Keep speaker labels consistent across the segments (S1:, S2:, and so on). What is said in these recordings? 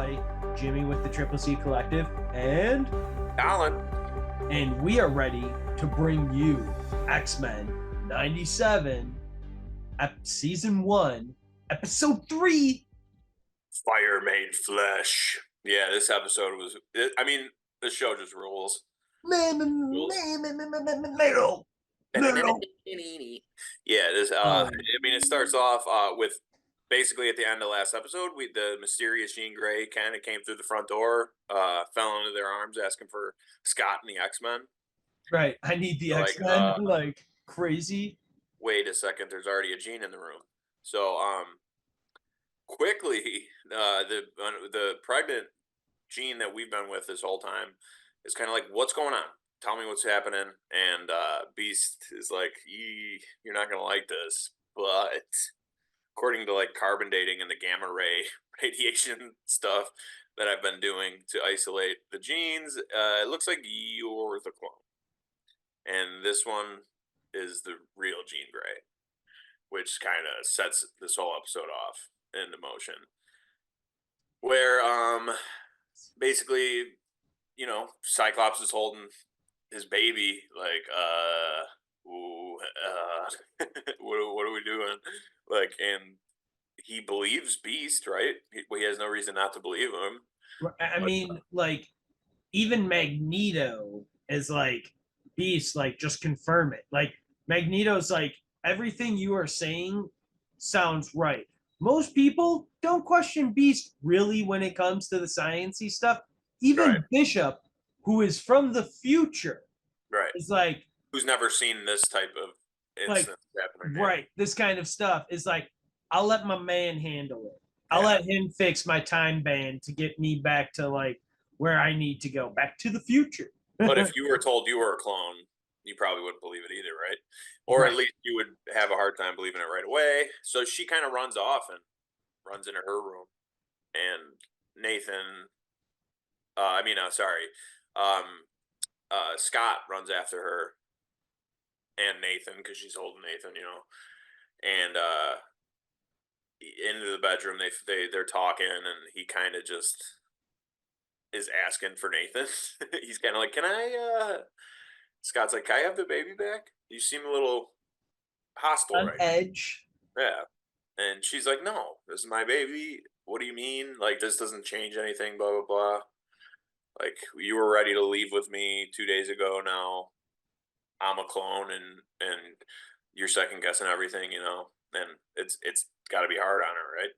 S1: everybody. Jimmy with the Triple C Collective and
S2: Collin.
S1: And we are ready to bring you X-Men 97, Season 1, Episode 3.
S2: Fire Made Flesh. Yeah, this episode was... the show just rules.
S1: Yeah,
S2: this. It starts off with basically at the end of last episode, the mysterious Jean Grey kind of came through the front door, fell into their arms, asking for Scott and the X-Men.
S1: Right, I need the X-Men, like crazy.
S2: Wait a second, there's already a Jean in the room. So, quickly, the pregnant Jean that we've been with this whole time is kind of like, what's going on? Tell me what's happening. And Beast is like, you're not going to like this. But according to like carbon dating and the gamma ray radiation stuff that I've been doing to isolate the genes, it looks like you're the clone. And this one is the real Jean Grey, which kind of sets this whole episode off into motion. Where basically, Cyclops is holding his baby, like, what are we doing? Like, and he believes Beast, right? He has no reason not to believe him.
S1: I mean, like, even Magneto is like, Beast, like, just confirm it. Like, Magneto's like, everything you are saying sounds right. Most people don't question Beast really when it comes to the sciencey stuff. Even
S2: right.
S1: Bishop, who is from the future,
S2: right,
S1: is like,
S2: who's never seen this type of instance happening.
S1: Right, this kind of stuff is like, I'll let my man handle it. I'll let him fix my time band to get me back to like where I need to go, back to the future.
S2: But if you were told you were a clone, you probably wouldn't believe it either, right? Or at least you would have a hard time believing it right away. So she kind of runs off and runs into her room. And Nathan, Scott runs after her and Nathan, because she's holding Nathan, and into the bedroom. They're talking, and he kind of just is asking for Nathan. He's kind of like, can I, Scott's like, can I have the baby back? You seem a little hostile
S1: on edge.
S2: Yeah. And she's like, no, this is my baby. What do you mean? Like, this doesn't change anything, blah, blah, blah. Like, you were ready to leave with me 2 days ago. Now I'm a clone, and you're second guessing everything, and it's got to be hard on her, right?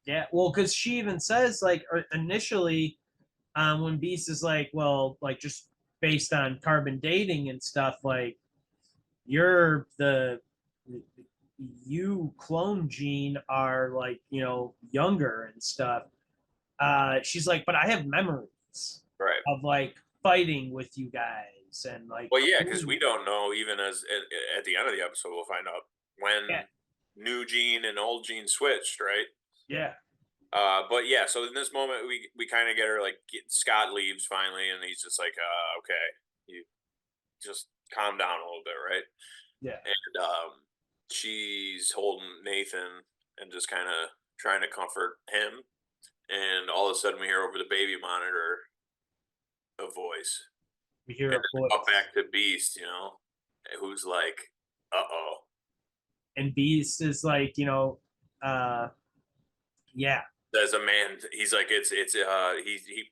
S1: Yeah, well, because she even says, like, initially, when Beast is like, well, like, just based on carbon dating and stuff, like, you clone Jean are like, younger and stuff. She's like, but I have memories of like fighting with you guys and like.
S2: Well, yeah, because we don't know, even as at the end of the episode, we'll find out when new Jean and old Jean switched, right?
S1: Yeah.
S2: But yeah, so in this moment, we kind of get her, like, Scott leaves finally, and he's just like, okay, you just calm down a little bit, right?
S1: Yeah.
S2: And she's holding Nathan and just kind of trying to comfort him. And all of a sudden, we hear over the baby monitor a voice.
S1: We hear a voice.
S2: Up back to Beast, who's like, uh-oh.
S1: And Beast is like, yeah.
S2: As a man, he's like,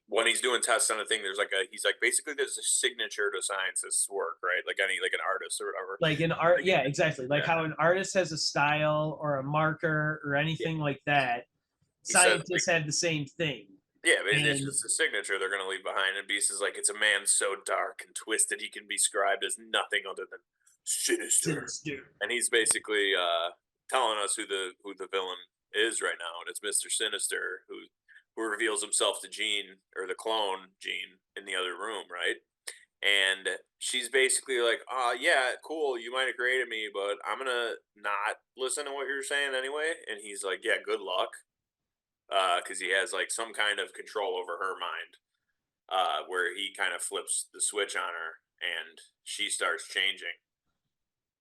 S2: when he's doing tests on a thing, he's like, basically there's a signature to scientists' work, right? Like an artist or whatever.
S1: Like an art, yeah, exactly. Like how an artist has a style or a marker or anything like that. Scientists have the same thing.
S2: Yeah, but it's just a signature they're going to leave behind. And Beast is like, it's a man so dark and twisted he can be described as nothing other than sinister. And he's basically telling us who the villain is right now, and it's Mr. Sinister, who reveals himself to Jean, or the clone Jean, in the other room, right? And she's basically like, yeah, cool, you might have created me, but I'm gonna not listen to what you're saying anyway. And he's like, yeah, good luck, because he has like some kind of control over her mind, where he kind of flips the switch on her, and she starts changing.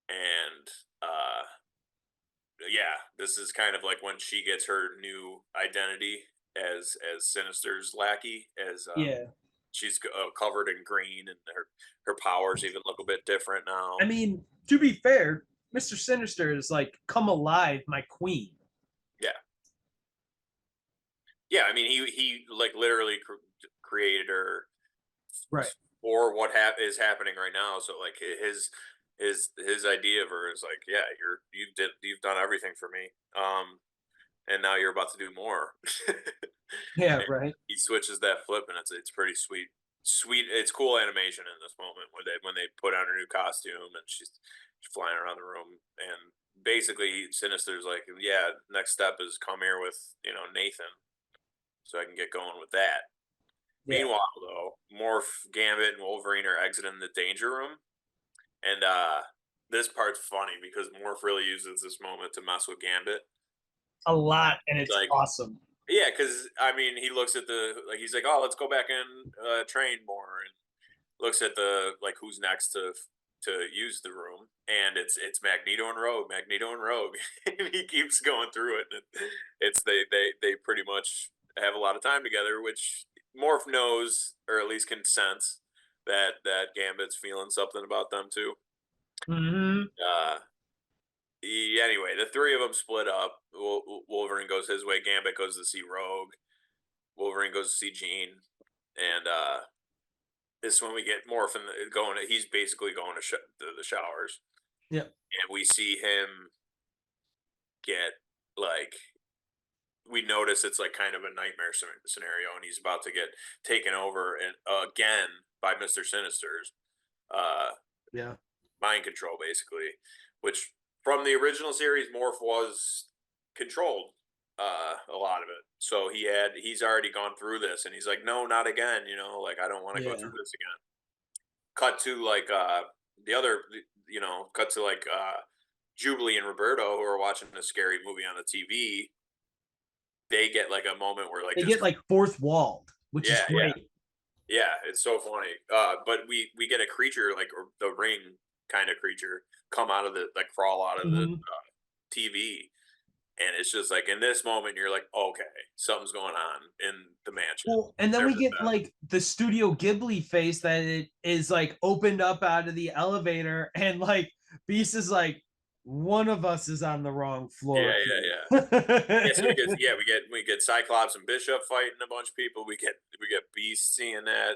S2: And yeah, this is kind of like when she gets her new identity as Sinister's lackey, as
S1: Yeah.
S2: she's covered in green, and her powers even look a bit different now.
S1: I mean, to be fair, Mr. Sinister is like, come alive, my queen.
S2: Yeah, yeah. I mean, he like literally created her
S1: Right.
S2: for what is happening right now. So like his idea of her is like, yeah, you've done everything for me. And now you're about to do more.
S1: Yeah,
S2: And
S1: right.
S2: he switches that flip, and it's pretty sweet. Sweet, it's cool animation in this moment when they put on her new costume and she's flying around the room, and basically Sinister's like, yeah, next step is come here with Nathan, so I can get going with that.
S1: Yeah.
S2: Meanwhile, though, Morph, Gambit, and Wolverine are exiting the danger room, and this part's funny because Morph really uses this moment to mess with Gambit.
S1: A lot, and it's
S2: Like,
S1: awesome.
S2: yeah, because I mean, he looks at the like he's like, oh, let's go back and train more, and looks at the like who's next to use the room, and it's Magneto and Rogue, Magneto and Rogue, and he keeps going through it. And it's they pretty much have a lot of time together, which Morph knows, or at least can sense that Gambit's feeling something about them too.
S1: Hmm.
S2: Uh, anyway, the three of them split up. Wolverine goes his way. Gambit goes to see Rogue. Wolverine goes to see Jean, and this is when we get Morphin going. He's basically going to the showers,
S1: Yep.
S2: and we see him get like we notice it's like kind of a nightmare scenario, and he's about to get taken over and again by Mister Sinister's uh,
S1: Yeah.
S2: mind control, basically. Which from the original series, Morph was controlled a lot of it. So he's already gone through this, and he's like, no, not again. Like I don't want to go
S1: Yeah.
S2: through this again. Cut to like the other, cut to like Jubilee and Roberto who are watching a scary movie on the TV. They get like a moment where like
S1: They
S2: just
S1: get like fourth walled, which is
S2: yeah, yeah,
S1: great.
S2: yeah. It's so funny. But we get a creature like the ring kind of creature come out of the like crawl out of the
S1: Mhm.
S2: TV, and it's just like in this moment you're like, okay, something's going on in the mansion.
S1: Well, and then
S2: There's
S1: we
S2: a
S1: get like the Studio Ghibli face that it is like opened up out of the elevator, and like Beast is like, one of us is on the wrong
S2: yeah,
S1: floor,
S2: yeah, yeah. Yeah, so we get Cyclops and Bishop fighting a bunch of people. We get Beast seeing that.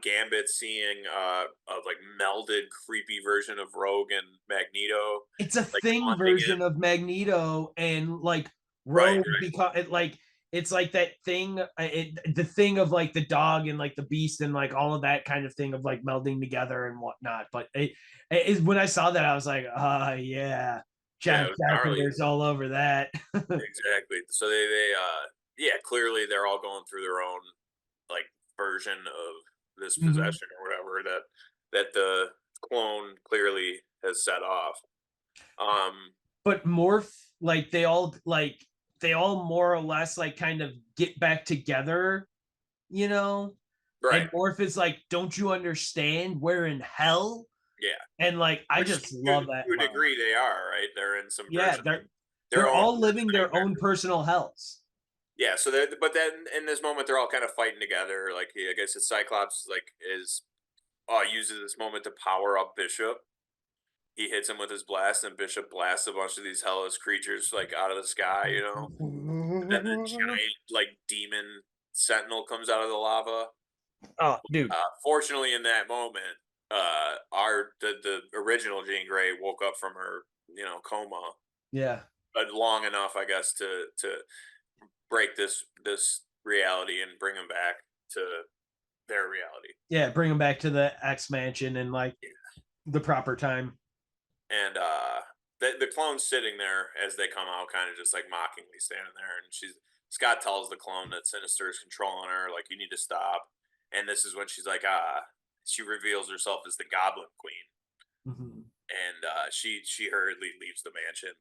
S2: Gambit seeing a like melded, creepy version of Rogue and Magneto,
S1: It's a
S2: like
S1: thing
S2: taunting him.
S1: version of Magneto, and like
S2: Right,
S1: Rogue,
S2: right.
S1: because it's like that thing, the thing of like the dog and like the beast and like all of that kind of thing of like melding together and whatnot. But when I saw that, I was like, yeah,
S2: Yeah,
S1: John
S2: it was gnarly.
S1: Carpenter's all over that.
S2: Exactly. So they yeah, clearly they're all going through their own like version of this
S1: Mhm.
S2: possession or whatever that the clone clearly has set off. Um,
S1: But Morph, like they all more or less like kind of get back together, you know.
S2: right.
S1: And Morph is like, "Don't you understand? We're in hell."
S2: Yeah.
S1: And like, I
S2: Which
S1: just
S2: to,
S1: love that
S2: to a
S1: line.
S2: degree they are, right? They're in some
S1: Yeah,
S2: version
S1: they're
S2: of their
S1: they're
S2: own
S1: all
S2: worst
S1: living their
S2: nightmare.
S1: own personal hells.
S2: Yeah, so but then in this moment they're all kind of fighting together. Like I guess it's Cyclops like is uses this moment to power up Bishop. He hits him with his blast, and Bishop blasts a bunch of these hellish creatures like out of the sky. And then the giant like demon sentinel comes out of the lava.
S1: Oh, dude.
S2: Fortunately, in that moment, the original Jean Grey woke up from her coma,
S1: Yeah.
S2: but long enough, I guess, to break this reality and bring them back to their reality.
S1: Yeah, bring him back to the X mansion in like the proper time.
S2: And the clone's sitting there as they come out, kind of just like mockingly standing there, and Scott tells the clone that Sinister is controlling her, like you need to stop. And this is when she's like, she reveals herself as the Goblin Queen,
S1: Mhm.
S2: and she hurriedly leaves the mansion,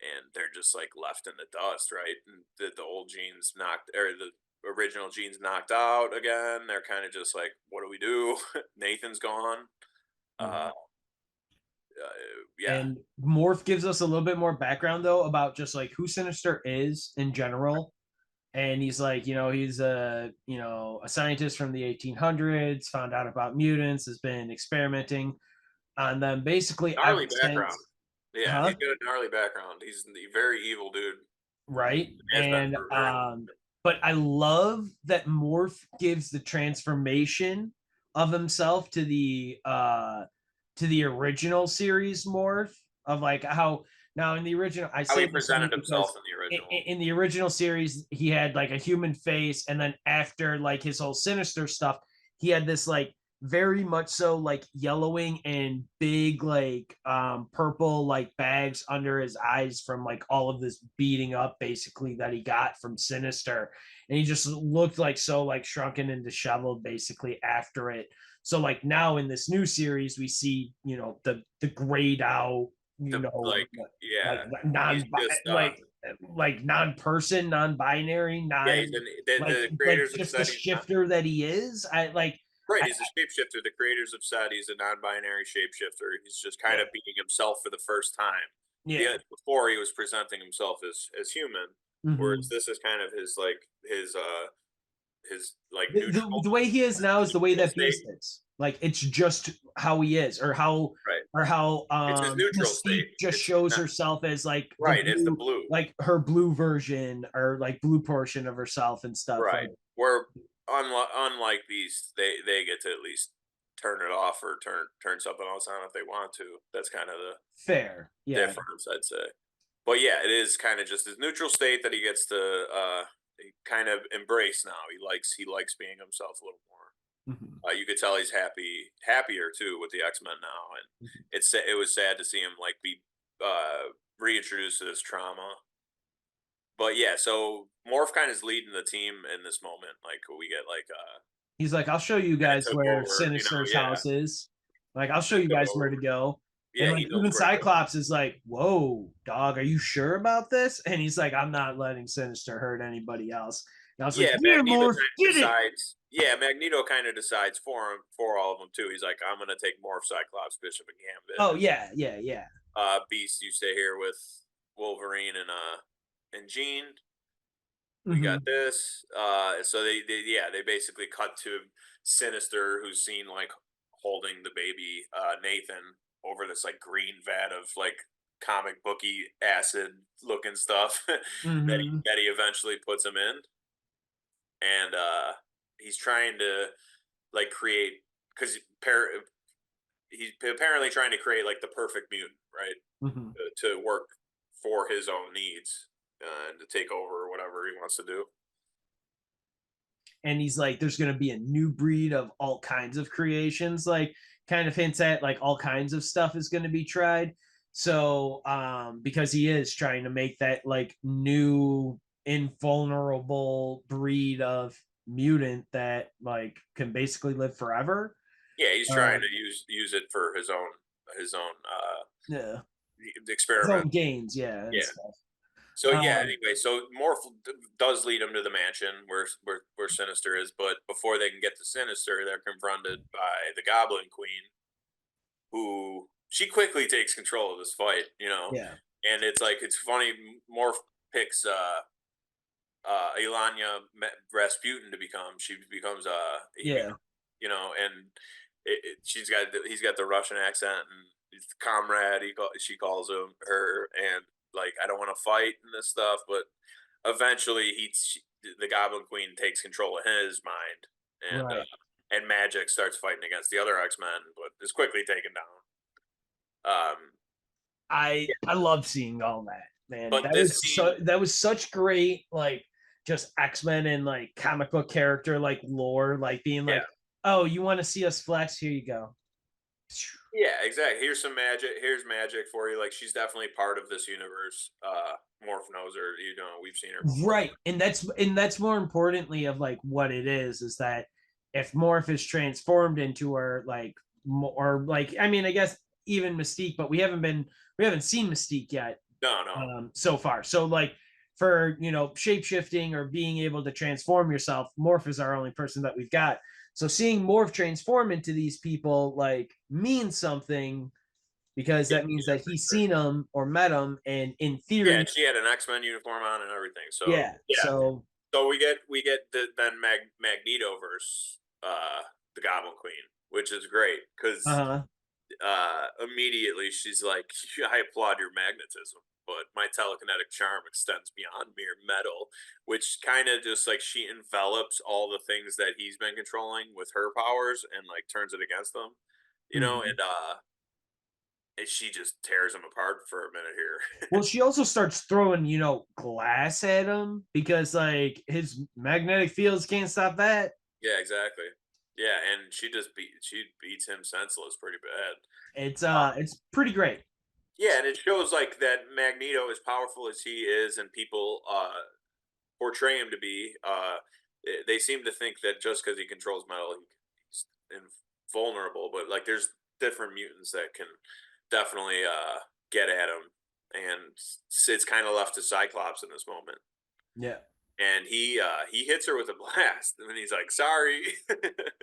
S2: and they're just like left in the dust, right? And the old Jean's knocked, or the original Jean's knocked out again. They're kind of just like, what do we do? Nathan's gone. Uh,
S1: Mhm.
S2: yeah,
S1: And Morph gives us a little bit more background though about just like who Sinister is in general. and he's like, he's a scientist from the 1800s, found out about mutants, has been experimenting on them basically ever
S2: Gnarly background.
S1: since.
S2: Yeah,
S1: Huh?
S2: he's got a gnarly background. He's a very evil dude.
S1: Right.
S2: Has been
S1: And
S2: for a very long
S1: but I love that Morph gives the transformation of himself to the original series Morph, of like how now in the original, I
S2: how he
S1: say this only
S2: presented himself
S1: because
S2: in the original.
S1: in the original series he had like a human face, and then after like his whole Sinister stuff, he had this like very much so like yellowing and big like purple like bags under his eyes from like all of this beating up basically that he got from Sinister, and he just looked like so like shrunken and disheveled basically after it. So like now in this new series we see the grayed out, you
S2: The
S1: know
S2: like,
S1: like
S2: yeah, he's
S1: non
S2: just
S1: like non-person, non-binary,
S2: yeah.
S1: non
S2: He's an,
S1: like
S2: the
S1: like
S2: creators have
S1: just the
S2: said he's not
S1: shifter that he is. I like
S2: right.
S1: I,
S2: He's a shapeshifter. The creators have said he's a non-binary shapeshifter. He's just kind
S1: yeah,
S2: of being himself for the first time.
S1: yeah.
S2: Before he was presenting himself as human, whereas
S1: Mm-hmm.
S2: this is kind of his like
S1: The way he is now is the way
S2: neutral
S1: that
S2: state.
S1: Beast is. Like it's just how he is,
S2: Right.
S1: or how
S2: It's his neutral state.
S1: Mystique just
S2: It's
S1: shows
S2: not
S1: herself as like the
S2: right. It's the
S1: blue,
S2: blue.
S1: like her blue version or like blue portion of herself and stuff.
S2: Right.
S1: Like
S2: Where unlike Beast, they get to at least turn it off or turn something else on if they want to. That's kind of the
S1: fair, yeah.
S2: difference, I'd say. But yeah, it is kind of just his neutral state that he gets to kind of embrace now. He likes being himself a little more.
S1: Mhm.
S2: You could tell he's happier too with the X-Men now, and
S1: Mhm.
S2: it was sad to see him like be reintroduced to this trauma. But yeah, so Morph kind of is leading the team in this moment. Like we get like
S1: He's like, I'll show you
S2: kind of
S1: guys
S2: took
S1: where
S2: over,
S1: Sinister's
S2: yeah,
S1: house is. Like, I'll show
S2: he
S1: you
S2: took
S1: guys where
S2: over.
S1: to go. And
S2: Yeah,
S1: like
S2: he knows
S1: even
S2: where to go.
S1: Cyclops is like, whoa, dog, are you sure about this? And he's like, I'm not letting Sinister hurt anybody else. And I was like,
S2: Yeah,
S1: yeah,
S2: Magneto
S1: Morph,
S2: kind of
S1: get it.
S2: decides. Yeah, Magneto kind of decides for him for all of them too. He's like, I'm gonna take Morph, Cyclops, Bishop, and Gambit,
S1: Oh
S2: and
S1: yeah, yeah, yeah.
S2: Beast. You stay here with Wolverine and Jean. We got
S1: Mm-hmm.
S2: this. So they basically cut to Sinister, who's seen like holding the baby Nathan over this like green vat of like comic booky acid looking stuff
S1: Mm-hmm.
S2: that he eventually puts him in, and he's trying to like create because he's apparently trying to create like the perfect mutant, right?
S1: Mm-hmm.
S2: To work for his own needs and to take over whatever he wants to do.
S1: And he's like, there's gonna be a new breed of all kinds of creations, like kind of hints at like all kinds of stuff is gonna be tried. So because he is trying to make that like new invulnerable breed of mutant that like can basically live forever.
S2: Yeah, he's trying
S1: Um
S2: to use it for his own
S1: yeah. His
S2: experiment.
S1: own gains, yeah, and
S2: Yeah.
S1: stuff.
S2: So yeah.
S1: Um
S2: Anyway, so Morph does lead him to the mansion where Sinister is, but before they can get to Sinister, they're confronted by the Goblin Queen, who she quickly takes control of this fight.
S1: yeah.
S2: And it's like it's funny. Morph picks Ilanya Rasputin to become. She becomes
S1: Yeah.
S2: and he's got the Russian accent and he's the comrade. She calls him her, and like I don't want to fight and this stuff, but eventually the Goblin Queen takes control of his mind,
S1: Right.
S2: and Magic starts fighting against the other X-Men, but is quickly taken down. Um,
S1: I love seeing all that, man.
S2: but this scene,
S1: That was such great like just X-Men and like comic book character like lore, like being
S2: yeah,
S1: like, oh, you want to see us flex? Here you go.
S2: yeah, exactly. Here's some magic. Here's magic for you. Like she's definitely part of this universe. Morph knows her. We've seen her before.
S1: Right. And that's more importantly of like what it is that if Morph is transformed into her like or like I mean I guess even Mystique, but we haven't seen Mystique yet
S2: No, no,
S1: so far. So like for shape shifting or being able to transform yourself, Morph is our only person that we've got. So seeing Morph transform into these people like means something because
S2: yeah,
S1: that means
S2: yeah,
S1: that
S2: for
S1: he's
S2: sure.
S1: seen them or met them, and in
S2: Yeah,
S1: theory,
S2: and she had an X-Men uniform on and everything. So
S1: yeah.
S2: yeah,
S1: So
S2: So we get then Magneto versus the Goblin Queen, which is great because
S1: Uh-huh.
S2: immediately she's like, "I applaud your magnetism, but my telekinetic charm extends beyond mere metal," which kind of just like she envelops all the things that he's been controlling with her powers and like turns it against them,
S1: Mhm.
S2: and she just tears him apart for a minute here.
S1: Well, she also starts throwing, glass at him because like his magnetic fields can't stop that.
S2: Yeah, exactly. Yeah, and she beats him senseless pretty bad.
S1: It's pretty great.
S2: Yeah, and it shows like that Magneto, as powerful as he is, and people portray him to be, they seem to think that just because he controls metal, he's invulnerable. But like, there's different mutants that can definitely get at him, and it's kind of left to Cyclops in this moment.
S1: Yeah.
S2: And he hits her with a blast, and then he's like, "Sorry."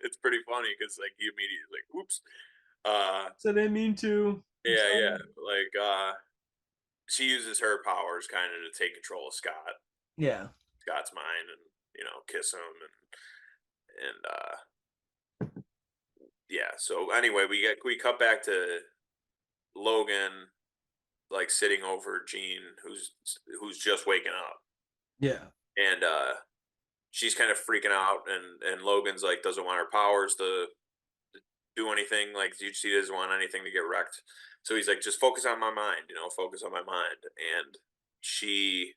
S2: It's pretty funny because like he immediately like, "Oops." Uh,
S1: So they mean to. I'm
S2: yeah, yeah.
S1: sorry.
S2: Like she uses her powers kind of to take control of
S1: Yeah.
S2: Scott's mind, and kiss him, and yeah. So anyway, we cut back to Logan like sitting over Jean, who's just waking up,
S1: Yeah.
S2: and she's kind of freaking out, and Logan's like doesn't want her powers to do anything. Like she doesn't want anything to get wrecked. So he's like, just focus on my mind, focus on my mind. And she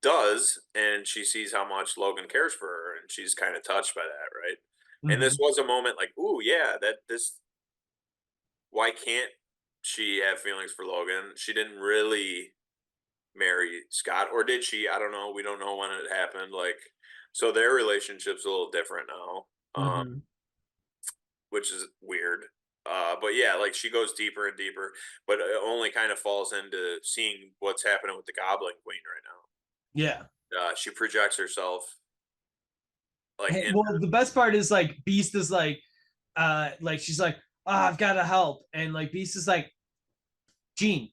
S2: does, and she sees how much Logan cares for her, and she's kind of touched by that, right? And this
S1: Hmm.
S2: was a moment like, ooh, yeah, that this. Why can't she have feelings for Logan? She didn't really marry Scott, or did she? I don't know. We don't know when it happened. Like, so their relationship's a little different now.
S1: Hmm.
S2: Which is weird. But yeah, like she goes deeper and deeper, but it only kind of falls into seeing what's happening with the Goblin Queen right
S1: Yeah.
S2: now. She projects herself like
S1: Hey,
S2: in.
S1: well, the best part is like Beast is like she's like, oh, I've got to help, and like Beast is like, Jean,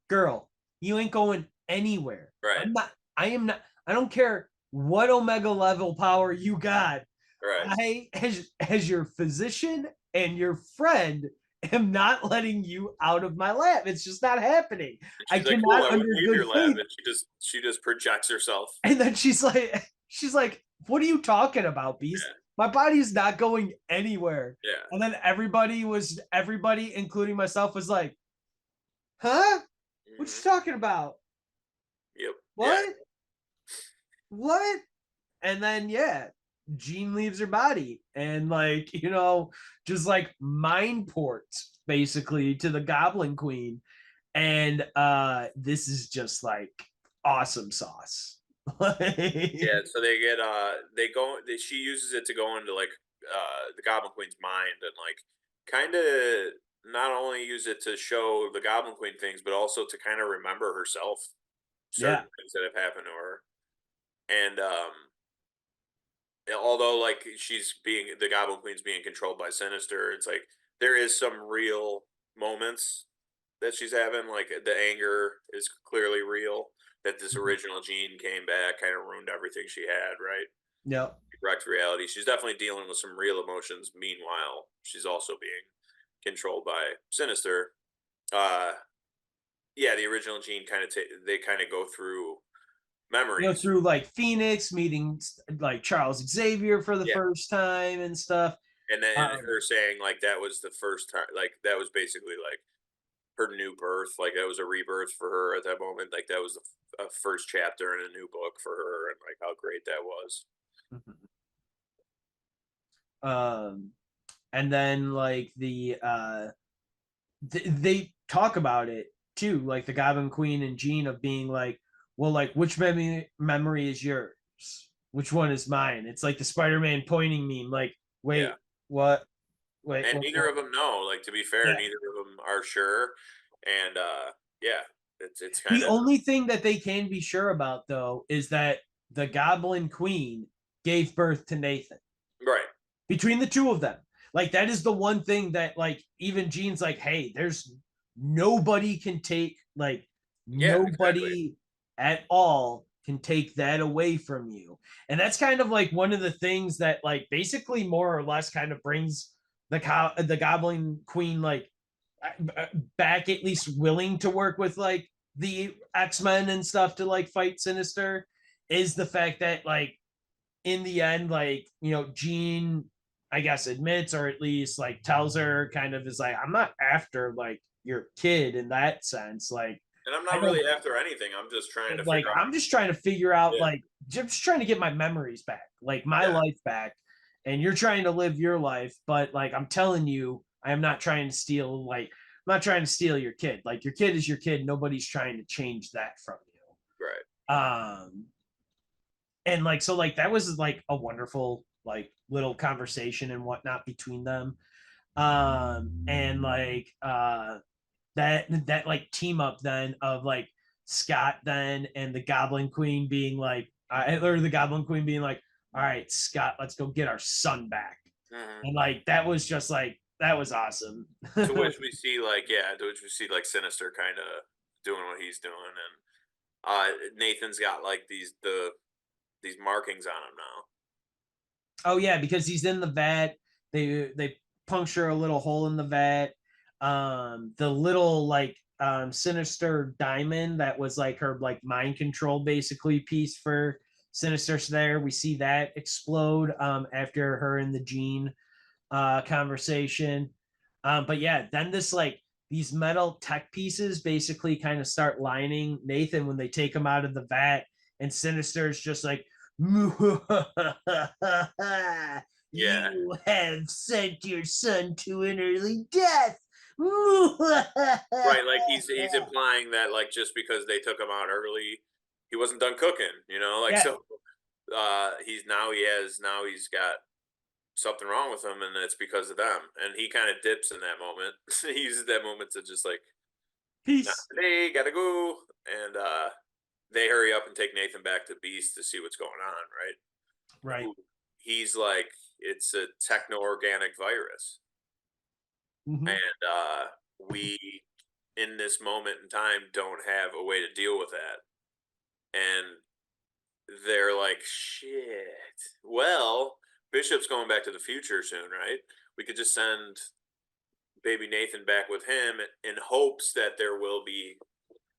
S1: girl, you ain't going anywhere.
S2: Right,
S1: I'm not. I am not. I don't care what Omega level power you got.
S2: right.
S1: I, as your physician and your friend, am not letting you out of my lab. It's just not happening.
S2: And
S1: I
S2: she's like, "Cool,
S1: cannot,
S2: I
S1: under
S2: wouldn't leave
S1: good
S2: your lab."
S1: faith.
S2: And she just projects herself.
S1: And then she's like, what are you talking about, Beast?
S2: Yeah,
S1: My body's not going anywhere.
S2: yeah.
S1: And then everybody, including myself, was like, huh? What
S2: Hmm.
S1: you talking about?
S2: Yep. Yeah.
S1: What? What? And then yeah, Jean leaves her body and like, just like mind ports basically to the Goblin Queen. And this is just like awesome sauce.
S2: Yeah, so she uses it to go into like the Goblin Queen's mind, and like kind of not only use it to show the Goblin Queen things, but also to kind of remember herself
S1: Yeah.
S2: certain things that have happened to her. And although like she's being the Goblin Queen's being controlled by Sinister, it's like there is some real moments that she's having. Like the anger is clearly real. That this original Jean came back, kind of ruined everything she had, right?
S1: Yep.
S2: Wrecked reality. She's definitely dealing with some real emotions. Meanwhile, she's also being controlled by Sinister. Uh, yeah, the original Jean they kind of go through memories.
S1: Through like Phoenix meeting like Charles Xavier for the
S2: Yeah,
S1: first time and stuff.
S2: and then
S1: Um,
S2: her saying like that was the first time, like that was basically like her new birth. Like that was a rebirth for her at that moment. Like that was the first chapter in a new book for her, and like how great that was.
S1: um, and then like they talk about it too, like the Goblin Queen and Jean of being like, well, like which memory is yours? Which one is mine? It's like the Spider-Man pointing meme. Like,
S2: Yeah,
S1: wait, what? Wait,
S2: and neither
S1: what?
S2: of them know. Like to be fair,
S1: Yeah.
S2: neither of them are sure. And yeah, it's kind
S1: The
S2: of
S1: only thing that they can be sure about though is that the Goblin Queen gave birth to Nathan.
S2: right.
S1: Between the two of them, like that is the one thing that like even Jean's like, hey, there's nobody can take like
S2: Yeah, exactly.
S1: nobody at all can take that away from you. And that's kind of like one of the things that like basically more or less kind of brings the Goblin Queen like back, at least willing to work with like the X-Men and stuff to like fight Sinister, is the fact that like in the end, like, you know, Jean, I guess, admits or at least like tells her kind of is like, I'm not after like your kid in that sense. Like,
S2: And I'm
S1: I
S2: not
S1: don't
S2: really after anything. I'm just trying to
S1: like,
S2: figure out.
S1: I'm just trying to figure out,
S2: Yeah,
S1: like, just trying to get my memories back, like my
S2: yeah,
S1: life back. And you're trying to live your life, but like, I'm telling you, I am not trying to steal, like, I'm not trying to steal your kid. Like, your kid is your kid. Nobody's trying to change that from
S2: right.
S1: you. And like, so like that was like a wonderful like little conversation and whatnot between them. And like that like team up then of like Scott then and the Goblin Queen being like or the Goblin Queen being like, all right, Scott, let's go get our son back.
S2: Hmm.
S1: And like that was just like that was awesome.
S2: To which we see like, yeah, to which we see like Sinister kind of doing what he's doing, and Nathan's got like these markings on him now.
S1: Oh yeah, because he's in the vat. They puncture a little hole in the vat. The little like Sinister diamond that was like her like mind control basically piece for Sinister's there. We see that explode after her and the Gene conversation. But yeah, then this like these metal tech pieces basically kind of start lining Nathan when they take him out of the vat, and Sinister's just like,
S2: Yeah,
S1: you have sent your son to an early death.
S2: right. Like he's implying that like just because they took him out early, he wasn't done cooking. You know, like
S1: Yeah,
S2: so. He's got something wrong with him, and it's because of them. And he kind of dips in that moment. He uses that moment to just like, not
S1: peace.
S2: today, gotta go. And they hurry up and take Nathan back to Beast to see what's going on, right?
S1: Right.
S2: Who he's like, it's a techno organic virus.
S1: Mm-hmm.
S2: And we in this moment in time don't have a way to deal with that. And they're like, shit. Well, Bishop's going back to the future soon, right? We could just send baby Nathan back with him in hopes that there will be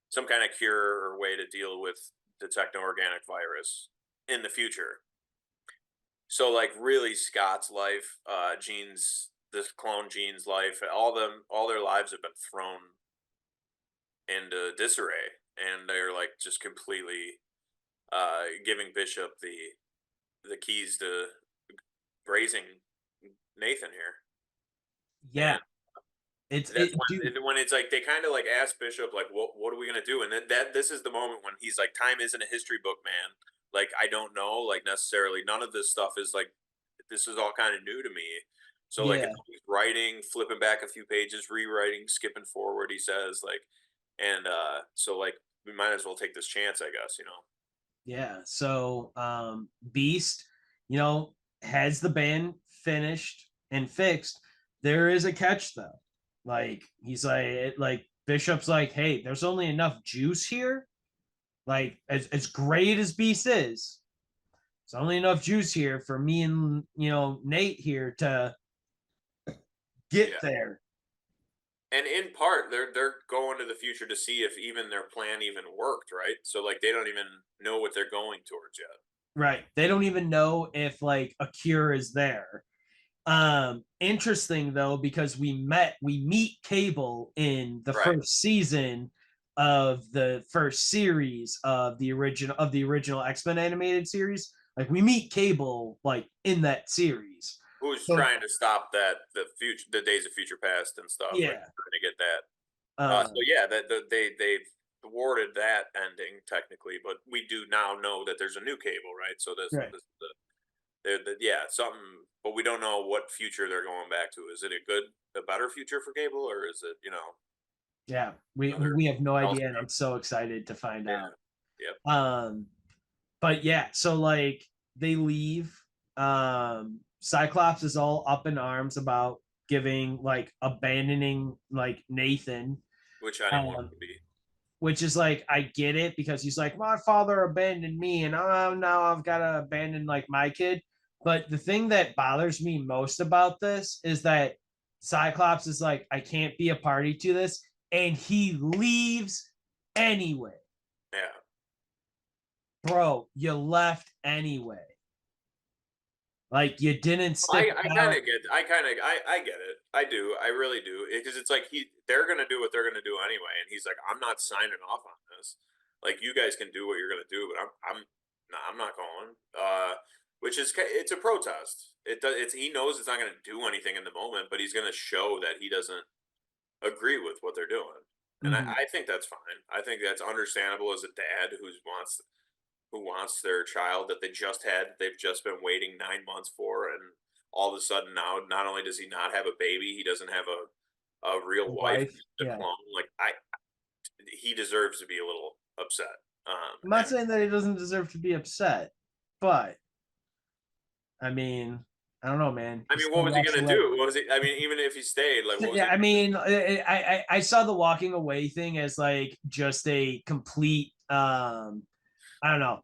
S2: some kind of cure or way to deal with the techno organic virus in the future. So like really Scott's life, Jean's this clone Jean's life, all their lives have been thrown into disarray, and they're like just completely giving Bishop the keys to raising Nathan here.
S1: Yeah,
S2: And
S1: it's
S2: that's
S1: it, dude.
S2: when it's like they kind of like ask Bishop like, what are we gonna do? And then that this is the moment when he's like, time isn't a history book, man. Like I don't know, like necessarily none of this stuff is like, this is all kind of new to me. So like
S1: Yeah,
S2: it's always writing, flipping back a few pages, rewriting, skipping forward. He says like, and so like we might as well take this chance, I guess. You know.
S1: yeah. So Beast, you know, has the band finished and fixed. There is a catch though. Like he's like Bishop's like, hey, there's only enough juice here. Like as great as Beast is, there's only enough juice here for me and you know Nate here to get
S2: Yeah.
S1: there.
S2: And in part, they're going to the future to see if even their plan even worked, right? So like they don't even know what they're going towards yet.
S1: Right. They don't even know if like a cure is there. Interesting though, because we meet Cable in the
S2: Right.
S1: first season of the first series of the original X-Men animated series. Like we meet Cable like in that series.
S2: Who's
S1: So
S2: trying to stop that the Days of Future Past and stuff, like
S1: yeah.
S2: trying to get that. So
S1: Um,
S2: yeah, they've thwarted that ending technically, but we do now know that there's a new Cable, right? So
S1: right.
S2: this yeah, something, but we don't know what future they're going back to. Is it a better future for Cable, or is it
S1: Yeah.
S2: another
S1: We have no
S2: else?
S1: idea and I'm so excited to find
S2: Yeah,
S1: out.
S2: yep,
S1: Um but yeah, so like they leave. Cyclops is all up in arms about giving like abandoning like Nathan.
S2: which anyone
S1: Um,
S2: would be.
S1: which is like I get it because he's like my father abandoned me, and now I've got to abandon like my kid. But the thing that bothers me most about this is that Cyclops is like, I can't be a party to this, and he leaves anyway.
S2: Yeah.
S1: Bro, you left anyway. Like you didn't stick
S2: I
S1: it
S2: kind
S1: out.
S2: of get I get it. I do. I really do. Because it's like they're gonna do what they're gonna do anyway, and he's like, I'm not signing off on this. Like you guys can do what you're gonna do, but I'm not going. Which is it's a protest. It does. It's he knows it's not gonna do anything in the moment, but he's gonna show that he doesn't agree with what they're doing, and
S1: Mhm.
S2: I think that's fine. I think that's understandable as a dad who wants their child that they just had, they've just been waiting 9 months for, and all of a sudden now, not only does he not have a baby, he doesn't have a real
S1: The
S2: wife,
S1: wife,
S2: a
S1: yeah.
S2: clone. Like he deserves to be a little upset.
S1: I'm not
S2: And
S1: saying that he doesn't deserve to be upset, but I mean, I don't know, man.
S2: I
S1: He
S2: mean, what
S1: still
S2: was he
S1: walks
S2: gonna
S1: away.
S2: do? What was he? I mean, even if he stayed, like, what was
S1: Yeah,
S2: he?
S1: I mean, I saw the walking away thing as like just a complete. I don't know.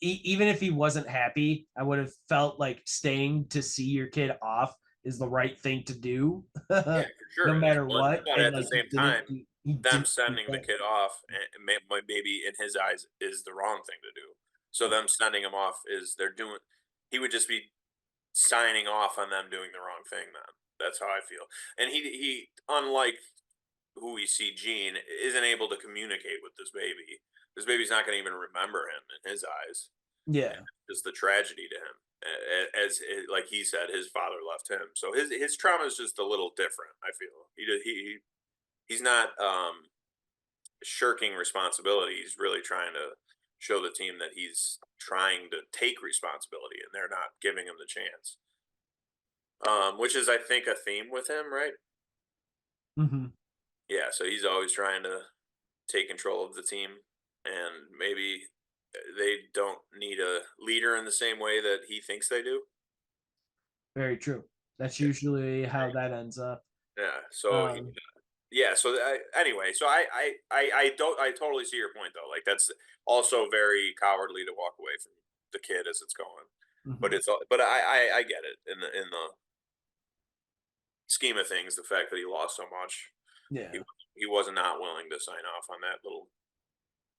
S1: Even if he wasn't happy, I would have felt like staying to see your kid off is the right thing to do,
S2: Yeah, for
S1: no
S2: sure it is.
S1: matter what.
S2: But
S1: And
S2: at the
S1: like he
S2: same
S1: didn't
S2: time,
S1: do, he
S2: them
S1: didn't do
S2: sending the
S1: that.
S2: kid off, maybe in his eyes, is the wrong thing to do. So them sending him off is they're doing. He would just be signing off on them doing the wrong thing. Then that's how I feel. And he unlike who we see Gene isn't able to communicate with this baby. This baby's not going to even remember him in his eyes.
S1: Yeah,
S2: Just the tragedy to him, like he said, his father left him. So his trauma is just a little different. I feel he's not shirking responsibility. He's really trying to show the team that he's trying to take responsibility, and they're not giving him the chance. Which is, I think, a theme with him, right?
S1: hmm,
S2: Yeah, so he's always trying to take control of the team, and maybe they don't need a leader in the same way that he thinks they do.
S1: very true. That's
S2: Yeah,
S1: usually how that ends up.
S2: yeah. So
S1: Um,
S2: yeah. So anyway, so I don't I totally see your point though. Like that's also very cowardly to walk away from the kid as it's going. But
S1: mhm.
S2: but I get it in the scheme of things. The fact that he lost so much, he
S1: Yeah,
S2: he was not willing to sign off on that little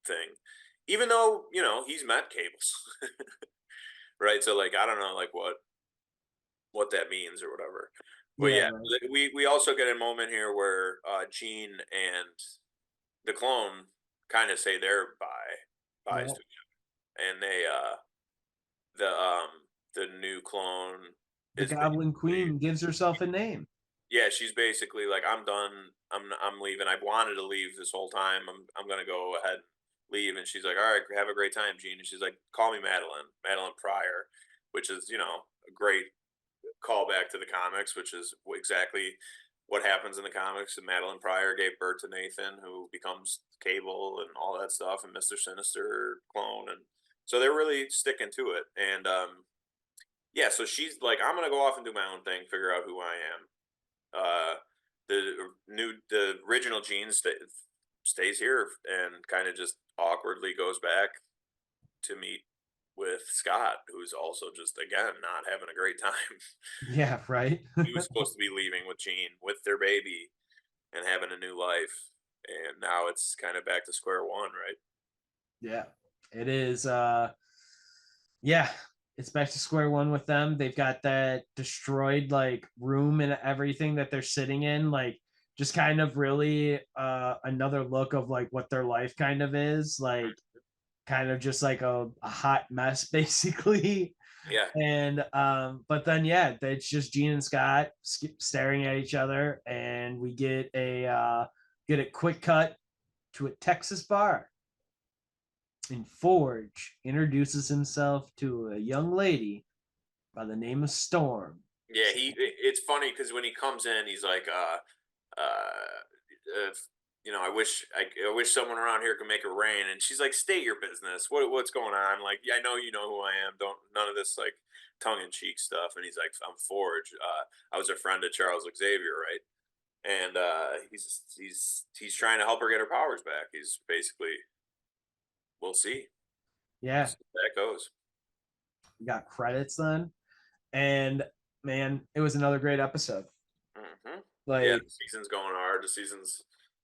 S2: thing, even though he's met Cables, right? So like I don't know like what that means or whatever. But
S1: yeah,
S2: yeah,
S1: right.
S2: we also get a moment here where Gene and the clone kind of say their byes
S1: Yeah,
S2: to each other, and the the new clone
S1: the
S2: is
S1: Goblin
S2: basically,
S1: Queen gives herself a name.
S2: yeah, she's basically like, I'm done. I'm leaving. I've wanted to leave this whole time. I'm gonna go ahead and leave. And she's like, all right, have a great time, Gene. And she's like, call me Madeline Pryor, which is a great callback to the comics, which is exactly what happens in the comics. And Madeline Pryor gave birth to Nathan, who becomes Cable and all that stuff, and Mister Sinister clone, and so they're really sticking to it. And yeah, so she's like, I'm gonna go off and do my own thing, figure out who I am. The original Gene stays here and kind of just awkwardly goes back to meet with Scott, who's also just again not having a great time.
S1: Yeah, right.
S2: He was supposed to be leaving with Gene with their baby and having a new life, and now it's kind of back to square one, right?
S1: Yeah, it is. Yeah, it's back to square one with them. They've got that destroyed like room and everything that they're sitting in, like just kind of really another look of like what their life kind of is, like kind of just like a hot mess basically.
S2: Yeah,
S1: And but then yeah, it's just Gene and Scott staring at each other, and we get a quick cut to a Texas bar. And Forge introduces himself to a young lady by the name of Storm.
S2: yeah. It's funny because when he comes in, he's like, if, I wish someone around here could make it rain. And she's like, state your business. What's going on? I'm like, yeah, I know you know who I am. Don't none of this like tongue in cheek stuff. And he's like, I'm Forge. I was a friend of Charles Xavier, right? and he's trying to help her get her powers back. He's basically, we'll see.
S1: Yeah,
S2: See how that goes.
S1: we got credits then, and man, it was another great episode.
S2: Yeah,
S1: Like
S2: the season's going hard. The season's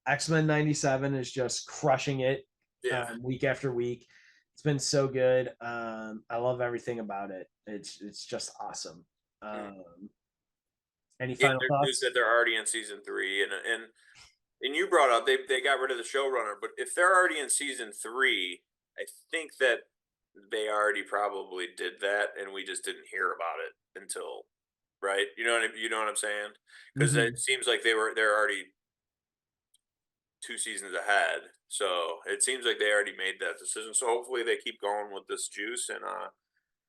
S1: X-Men 97 is just crushing it
S2: yeah.
S1: week after week. It's been so good. I love everything about it. It's just awesome.
S2: Mm.
S1: Any
S2: Yeah,
S1: final
S2: there's news
S1: thoughts?
S2: that they're already in season 3, and you brought up they got rid of the showrunner, but if they're already in season 3, I think that they already probably did that, and we just didn't hear about it until right. You know what I'm saying? Because
S1: Mm-hmm.
S2: it seems like they're already 2 seasons ahead. So it seems like they already made that decision. So hopefully they keep going with this juice and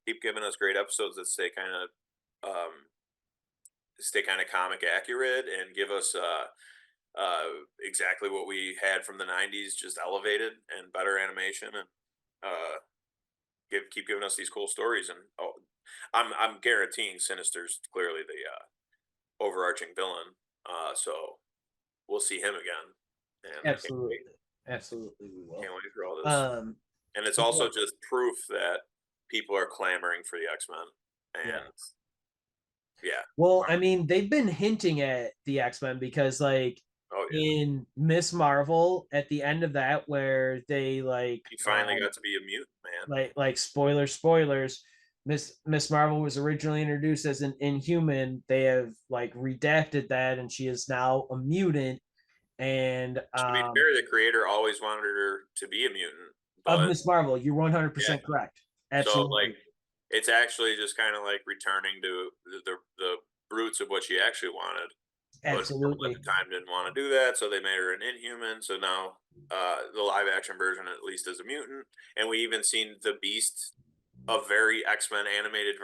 S2: keep giving us great episodes that stay kind of comic accurate and give us exactly what we had from the '90s, just elevated and better animation, and keep giving us these cool stories. And I'm guaranteeing Sinister's clearly the overarching villain. So we'll see him again, and I can't
S1: Absolutely,
S2: wait.
S1: absolutely, we will.
S2: Can't wait for all this.
S1: Um,
S2: And it's
S1: yeah,
S2: also just proof that people are clamoring for the X-Men.
S1: yeah.
S2: And yeah.
S1: Well, I mean, they've been hinting at the X-Men because, like,
S2: Oh yeah.
S1: in Miss Marvel, at the end of that, where they
S2: He finally got to be a mutant, man.
S1: like spoilers, Miss Marvel was originally introduced as an Inhuman. They have like redacted that, and she is now a mutant. And
S2: To be fair, the creator always wanted her to be a mutant,
S1: of
S2: but
S1: Miss Marvel, you're
S2: yeah.
S1: 100% correct.
S2: So like
S1: Absolutely,
S2: it's actually just kind of like returning to the roots of what she actually wanted. But people at
S1: absolutely.
S2: the time didn't want to do that, so they made her an Inhuman. So now the live action version at least is a mutant, and we even seen the Beast, a very X-Men animated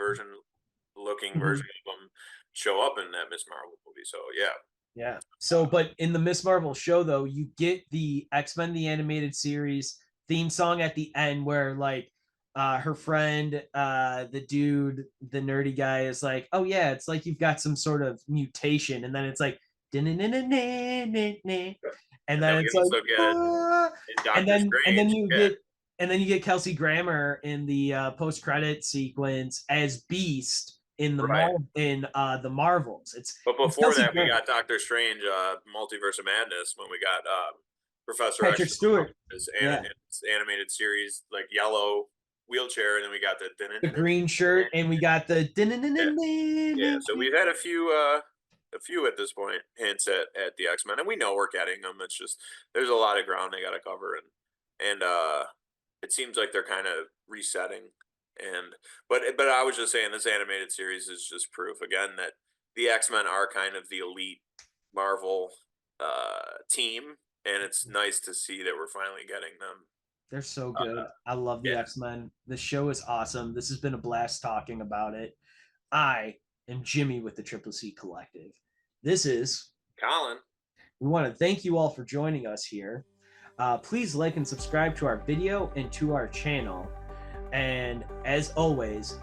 S2: looking
S1: Mhm.
S2: version of him, show up in that Miss Marvel movie. So yeah,
S1: Yeah. So, but in the Miss Marvel show, though, you get the X-Men the animated series theme song at the end, where like her friend, the dude, the nerdy guy, is like, "Oh yeah, it's like you've got some sort of mutation," and then it's like, and
S2: and
S1: then
S2: then we
S1: it's like,
S2: also get
S1: ah!
S2: in
S1: and
S2: Doctor
S1: then and then
S2: Strange.
S1: you
S2: Yeah,
S1: get and then you get Kelsey Grammer in the post credit sequence as Beast in
S2: right.
S1: the Marvels.
S2: But
S1: It's
S2: before
S1: Kelsey
S2: that, we
S1: Grammer.
S2: got Doctor Strange, Multiverse of Madness, when we got Professor X
S1: Patrick Stewart. Yeah.
S2: his animated series, like yellow wheelchair, and then we got the
S1: The green shirt, and we got the
S2: yeah, yeah. So we've had a few at this point hints at the X-Men, and we know we're getting them. It's just there's a lot of ground they got to cover, and it seems like they're kind of resetting. And but I was just saying, this animated series is just proof again that the X-Men are kind of the elite Marvel team, and it's nice to see that we're finally getting them.
S1: They're so good. I love the
S2: Yeah,
S1: X-Men. The show is awesome. This has been a blast talking about it. I am Jimmy with the Triple C Collective. This is,
S2: Colin.
S1: we want to thank you all for joining us here. Please like and subscribe to our video and to our channel. And as always,